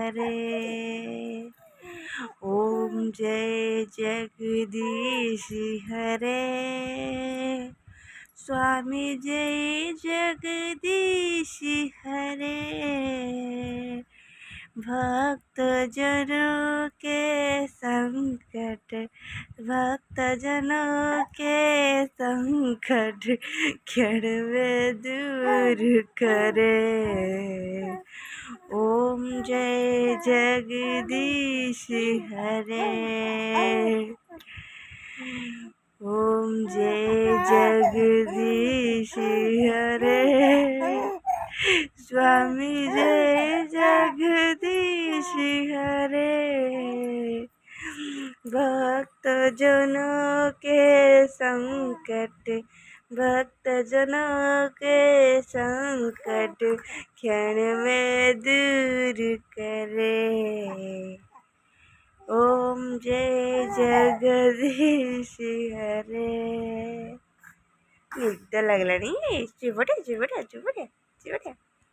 हरे। ओम जय जगदीश हरे। स्वामी जय जगदीश हरे। भक्त जनों के संकट, भक्त जनों के संकट क्षण में दूर करे। ओम जय जगदीश हरे। ओम जय जगदीश हरे। स्वामी जय जगदीश हरे। भक्त जनों के संकट, भक्त जनों के संकट क्षण में दूर करे। ओम जय जगदीश हरे। निद लगलानी। चुपड़े चुपड़े चुपड़े चुपड़े।